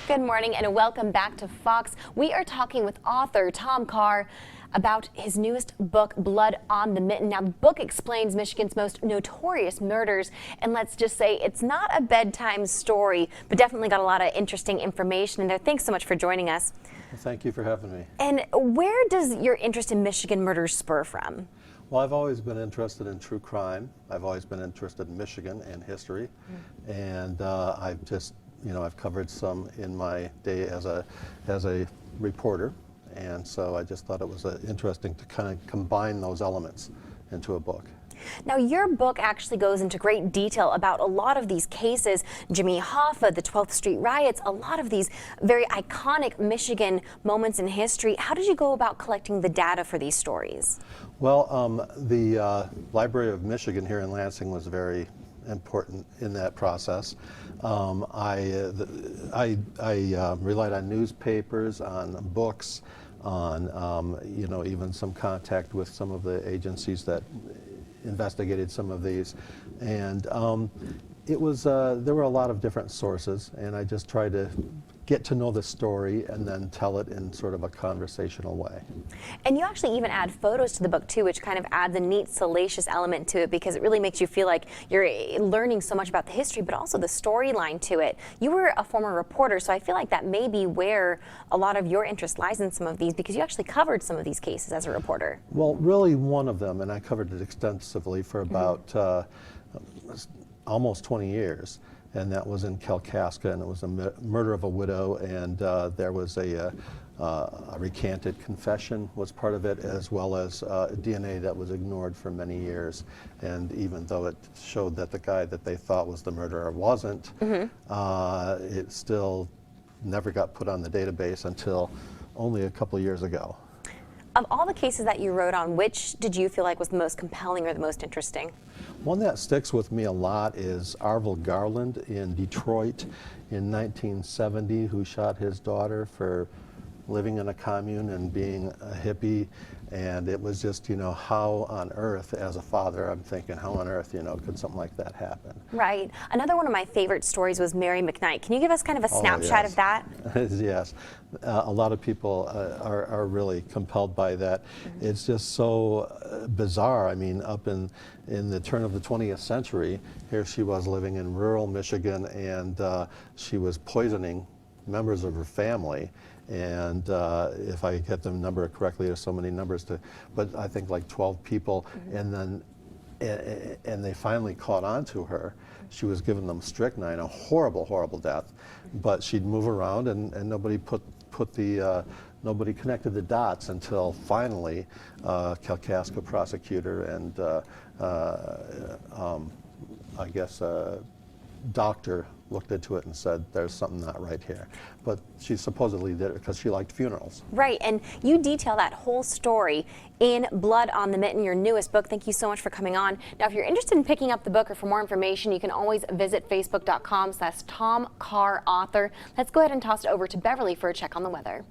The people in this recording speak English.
Good morning and welcome back to Fox. We are talking with author Tom Carr about his newest book, Blood on the Mitten. Now, the book explains Michigan's most notorious murders, and let's just say it's not a bedtime story, but definitely got a lot of interesting information in there. Thanks so much for joining us. Well, thank you for having me. And where does your interest in Michigan murders spur from? Well, I've always been interested in true crime. I've always been interested in Michigan and history, and I've just, I've covered some in my day as a reporter, and so I just thought it was interesting to kind of combine those elements into a book. Now, your book actually goes into great detail about a lot of these cases, Jimmy Hoffa, the 12th Street riots, a lot of these very iconic Michigan moments in history. How did you go about collecting the data for these stories? Well, the Library of Michigan here in Lansing was very important in that process. I relied on newspapers, on books, on even some contact with some of the agencies that investigated some of these, and it was there were a lot of different sources, and I just tried to get to know the story and then tell it in sort of a conversational way. And you actually even add photos to the book too, which kind of adds a neat, salacious element to it, because it really makes you feel like you're learning so much about the history, but also the storyline to it. You were a former reporter, so I feel like that may be where a lot of your interest lies in some of these, because you actually covered some of these cases as a reporter. Well, really one of them, and I covered it extensively for about almost 20 years. And that was in Kalkaska, and it was a murder of a widow, and there was a recanted confession was part of it, as well as DNA that was ignored for many years. And even though it showed that the guy that they thought was the murderer wasn't, it still never got put on the database until only a couple of years ago. Of all the cases that you wrote on, which did you feel like was the most compelling or the most interesting? One that sticks with me a lot is Arvil Garland in Detroit in 1970, who shot his daughter for living in a commune and being a hippie. And it was just, how on earth, as a father, I'm thinking, how on earth, could something like that happen? Right. Another one of my favorite stories was Mary McKnight. Can you give us kind of a snapshot of that? Yes. A lot of people are really compelled by that. It's just so bizarre. I mean, up in the turn of the 20th century, here she was living in rural Michigan, and she was poisoning members of her family. And if I get the number correctly, there's so many numbers but I think like 12 people, and then and they finally caught on to her. She was giving them strychnine, a horrible, horrible death, but she'd move around, and nobody nobody connected the dots until finally Kalkaska prosecutor and I guess doctor looked into it and said there's something not right here. But she supposedly did it because she liked funerals. Right, and you detail that whole story in Blood on the Mitten, your newest book. Thank you so much for coming on. Now, if you're interested in picking up the book or for more information, you can always visit facebook.com/Tom Carr author. Let's go ahead and toss it over to Beverly for a check on the weather.